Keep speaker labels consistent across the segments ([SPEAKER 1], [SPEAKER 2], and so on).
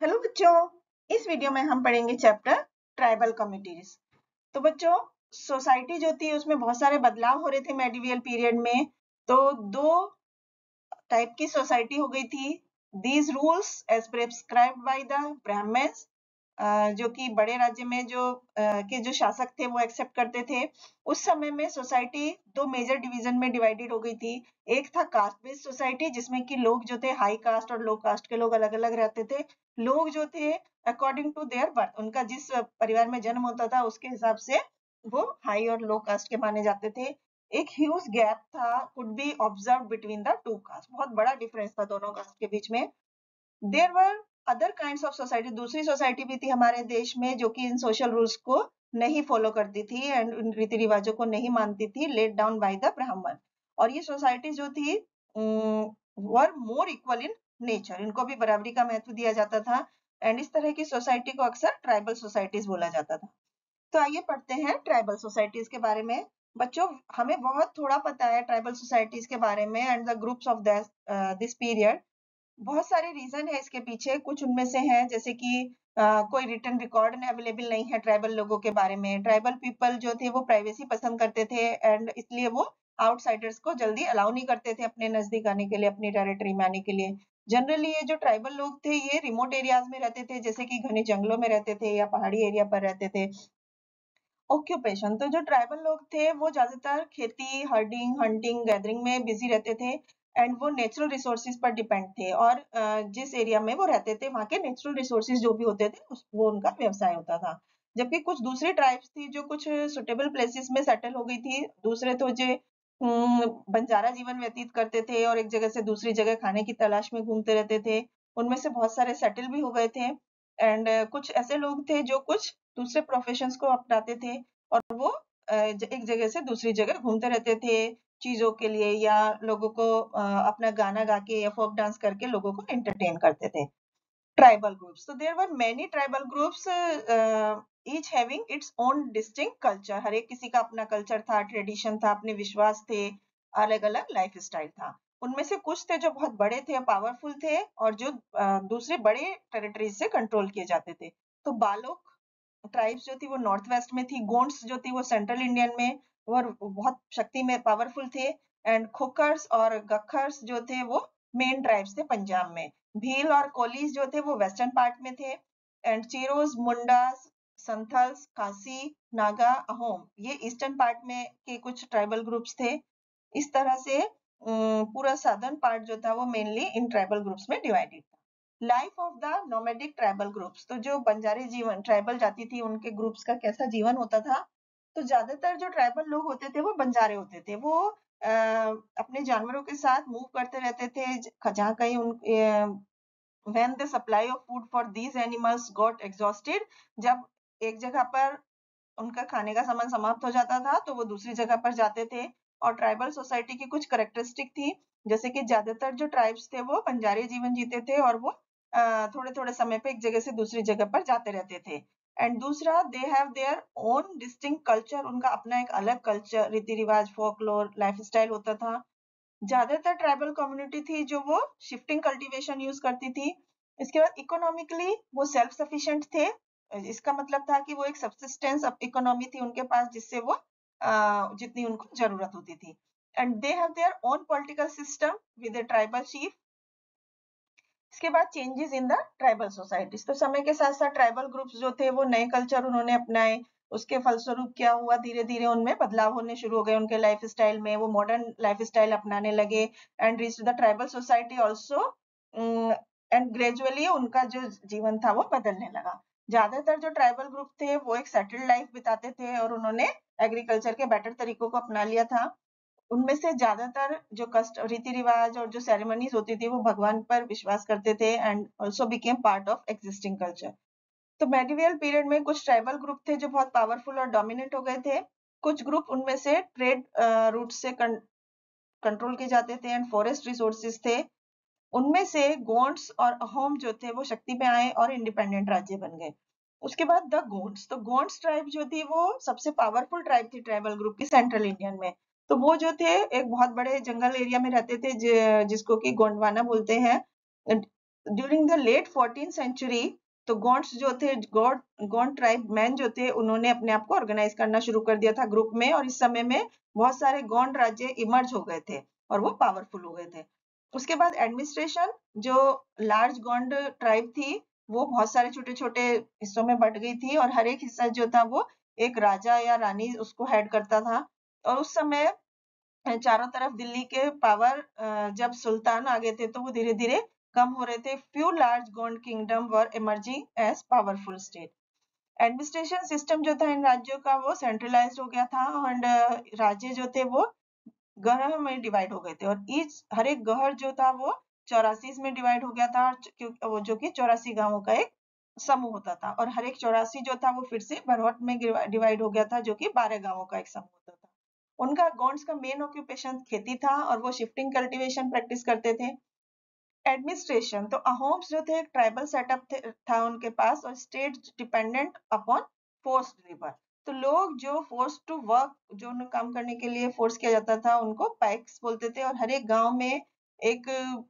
[SPEAKER 1] Hello बच्चों, इस video में हम पढ़ेंगे चैप्टर ट्राइबल कम्युनिटीज। तो बच्चों, सोसाइटी जो थी उसमें बहुत सारे बदलाव हो रहे थे मेडिवियल पीरियड में। तो दो टाइप की सोसाइटी हो गई थी। These rules as prescribed by the Brahmins, जो कि बड़े राज्य में जो शासक थे वो एक्सेप्ट करते थे। उस समय में सोसाइटी दो मेजर डिवीजन में डिवाइडेड हो गई थी। एक था कास्ट बेस्ड सोसाइटी, जिसमें कि लोग जो थे हाई कास्ट और लो कास्ट के लोग अलग अलग रहते थे। लोग जो थे अकॉर्डिंग टू देयर बर्थ, उनका जिस परिवार में जन्म होता था उसके हिसाब से वो हाई और लो कास्ट के माने जाते थे। एक ह्यूज गैप था could be observe between the two caste, बहुत बड़ा डिफरेंस था दोनों कास्ट के बीच में। There were other kinds of society, दूसरी सोसाइटी भी थी हमारे देश में जो कि इन सोशल रूल्स को नहीं फॉलो करती थी एंड इन रीति रिवाजों को नहीं मानती थी, लेड डाउन बाय द ब्राह्मण। और ये सोसाइटी जो थी वर मोर इक्वल इन नेचर, इनको भी बराबरी का महत्व दिया जाता था। एंड इस तरह की सोसाइटी को अक्सर ट्राइबल सोसाइटीज बोला जाता था। तो आइए पढ़ते हैं ट्राइबल सोसाइटीज के बारे में। बच्चों, हमें बहुत थोड़ा पता है ट्राइबल सोसाइटीज के बारे में and the groups of this period. बहुत सारे रीजन है इसके पीछे। कुछ उनमें से हैं जैसे कि कोई रिटन रिकॉर्ड अवेलेबल नहीं है ट्राइबल लोगों के बारे में। ट्राइबल पीपल जो थे वो प्राइवेसी पसंद करते थे एंड इसलिए वो आउटसाइडर्स को जल्दी अलाउ नहीं करते थे अपने नजदीक आने के लिए, अपनी टेरिटरी में आने के लिए। जनरली ये जो ट्राइबल लोग थे ये रिमोट एरियाज में रहते थे, जैसे कि घने जंगलों में रहते थे या पहाड़ी एरिया पर रहते थे। ऑक्यूपेशन, तो जो ट्राइबल लोग थे वो ज्यादातर खेती, हर्डिंग, हंटिंग, गैदरिंग में बिजी रहते थे एंड वो नेचुरल रिसोर्सेज पर डिपेंड थे। और जिस एरिया में वो रहते थे वहाँ के नेचुरल रिसोर्सेज जो भी होते थे वो उनका व्यवसाय होता था। जबकि कुछ दूसरी ट्राइब्स थी जो कुछ सुटेबल प्लेसेस में सेटल हो गई थी। दूसरे तो जो बंजारा जीवन व्यतीत करते थे और एक जगह से दूसरी जगह खाने की तलाश में घूमते रहते थे। उनमें से बहुत सारे सेटल भी हो गए थे एंड कुछ ऐसे लोग थे जो कुछ दूसरे प्रोफेशंस को अपनाते थे और वो एक जगह से दूसरी जगह घूमते रहते थे चीजों के लिए, या लोगों को अपना गाना गा के या फोक डांस करके लोगों को एंटरटेन करते थे। ट्राइबल ग्रुप्स, तो there were many tribal groups, each having its own distinct culture. हर एक किसी का अपना कल्चर था, ट्रेडिशन था, अपने विश्वास थे, अलग अलग लाइफ स्टाइल था। उनमें से कुछ थे जो बहुत बड़े थे, पावरफुल थे और जो दूसरे बड़े टेरिटरीज से कंट्रोल किए जाते थे। तो बालोक ट्राइब्स जो थी वो नॉर्थ वेस्ट में थी। गोंड्स जो थी वो सेंट्रल इंडियन में वो बहुत शक्ति में पावरफुल थे। एंड खोखर्स और गखर्स जो थे वो मेन ट्राइब्स थे पंजाब में। भील और कोलीज जो थे वो वेस्टर्न पार्ट में थे। एंड चीरोज, मुंडास, संथल्स, खासी, नागा, अहोम ये ईस्टर्न पार्ट में के कुछ ट्राइबल ग्रुप्स थे। इस तरह से पूरा सदर्न पार्ट जो था वो मेनली इन ट्राइबल ग्रुप्स में डिवाइडेड था। Life of the nomadic tribal groups, तो जो बंजारे जीवन ट्राइबल जाति थी उनके ग्रुप्स का कैसा जीवन होता था। तो ज्यादातर जो ट्राइबल लोग होते थे वो बंजारे होते थे। वो अपने जानवरों के साथ मूव करते रहते थे जहाँ कहीं उन when the supply of food for these animals got exhausted, जब एक जगह पर उनका खाने का सामान समाप्त हो जाता था तो वो दूसरी जगह पर जाते थे। और ट्राइबल सोसाइटी की कुछ करेक्टरिस्टिक थी, जैसे कि ज्यादातर जो ट्राइब्स थे वो बंजारे जीवन जीते थे और वो थोड़े थोड़े समय पे एक जगह से दूसरी जगह पर जाते रहते थे। एंड दूसरा, they have their own distinct culture, उनका अपना एक अलग कल्चर, रीति रिवाज, फोकलोर, लाइफ स्टाइल होता था। ज्यादातर ट्राइबल कम्युनिटी थी जो वो शिफ्टिंग कल्टीवेशन यूज करती थी। इसके बाद इकोनॉमिकली वो सेल्फ सफिशिएंट थे। इसका मतलब था कि वो एक सब्सिस्टेंस इकोनॉमी थी उनके पास, जिससे वो जितनी उनको जरूरत होती थी। And they have their own political system with a tribal chief. इसके बाद changes in the tribal societies, तो समय के साथ साथ ट्राइबल ग्रुप्स जो थे वो नए कल्चर उन्होंने अपनाए। उसके फलस्वरूप क्या हुआ, धीरे धीरे उनमें बदलाव होने शुरू हो गए उनके लाइफ स्टाइल में, वो मॉडर्न लाइफ स्टाइल अपनाने लगे and reach the tribal society also. And gradually उनका जो जीवन था वो बदलने लगा। ज्यादातर जो ट्राइबल ग्रुप थे वो एक सेटल्ड लाइफ बिताते थे और उन्होंने एग्रीकल्चर के बेटर तरीकों को अपना लिया था। उनमें से ज्यादातर जो कस्ट रीति रिवाज और जो सेरेमनीज होती थी वो भगवान पर विश्वास करते थे and also became part of existing culture. तो मेडिवियल पीरियड में कुछ ट्राइबल ग्रुप थे जो बहुत पावरफुल और डोमिनेंट हो गए थे। कुछ ग्रुप उनमें से ट्रेड रूट से कंट्रोल किए जाते थे एंड फॉरेस्ट रिसोर्सेज थे। उनमें से गोंड्स और अहोम जो थे वो शक्ति में आए और इंडिपेंडेंट राज्य बन गए। उसके बाद द गोंड्स, तो गोंड्स ट्राइब जो थी वो सबसे पावरफुल ट्राइब थी ट्राइबल ग्रुप की सेंट्रल इंडियन में। तो वो जो थे एक बहुत बड़े जंगल एरिया में रहते थे जिसको कि गोंडवाना बोलते हैं। During the late 14th century तो गोंड्स जो थे, गोंड ट्राइब मैन जो थे, उन्होंने अपने आप को ऑर्गेनाइज करना शुरू कर दिया था ग्रुप में, और इस समय में बहुत सारे गोंड राज्य इमर्ज हो गए थे और वो पावरफुल हो गए थे। उसके बाद एडमिनिस्ट्रेशन, जो लार्ज गोंड ट्राइब थी वो बहुत सारे छोटे छोटे हिस्सों में बट गई थी, और हर एक हिस्सा जो था वो एक राजा या रानी उसको हेड करता था। और उस समय चारों तरफ दिल्ली के पावर, जब सुल्तान आ गए थे तो वो धीरे धीरे कम हो रहे थे। Few large Gond kingdom were emerging as powerful state. Administration system जो था इन राज्यों का वो सेंट्रलाइज्ड हो गया था, एंड राज्य जो थे वो गढ़ में डिवाइड हो गए थे, और हर एक गढ़ जो था वो 84 में डिवाइड हो गया था, और जो कि 84 गांवों का एक समूह होता था, और हर एक 84 जो था वो फिर से बरहट में डिवाइड हो गया था, जो कि 12 गांवों का एक समूह होता था। उनका गोंड्स का मेन ऑक्यूपेशन खेती था, और वो शिफ्टिंग कल्टीवेशन प्रैक्टिस करते थे। एडमिनिस्ट्रेशन तो अहोम्स जो थे एक ट्राइबल सेटअप था उनके पास, और state dependent upon forced labour. तो लोग जो फोर्स टू वर्क, जो उन्हें काम करने के लिए फोर्स किया जाता था, उनको पैक्स बोलते थे, और हर एक गांव में एक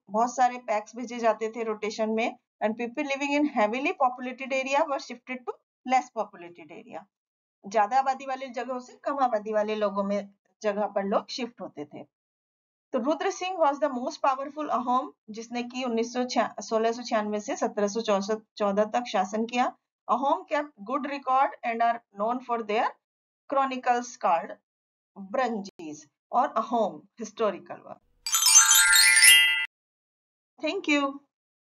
[SPEAKER 1] बहुत सारे पैक्स भेजे जाते थे रोटेशन में, and people living in heavily populated area were shifted to less populated area. ज्यादा आबादी वाले जगहों से कम आबादी वाले लोगों में जगह पर लोग शिफ्ट होते थे। तो Rudra Singh was the most powerful Ahom, जिसने कि 1696 से 1714 तक शासन किया। Ahom kept good record and are known for their chronicles called Brunjis or Ahom historical work. Thank you.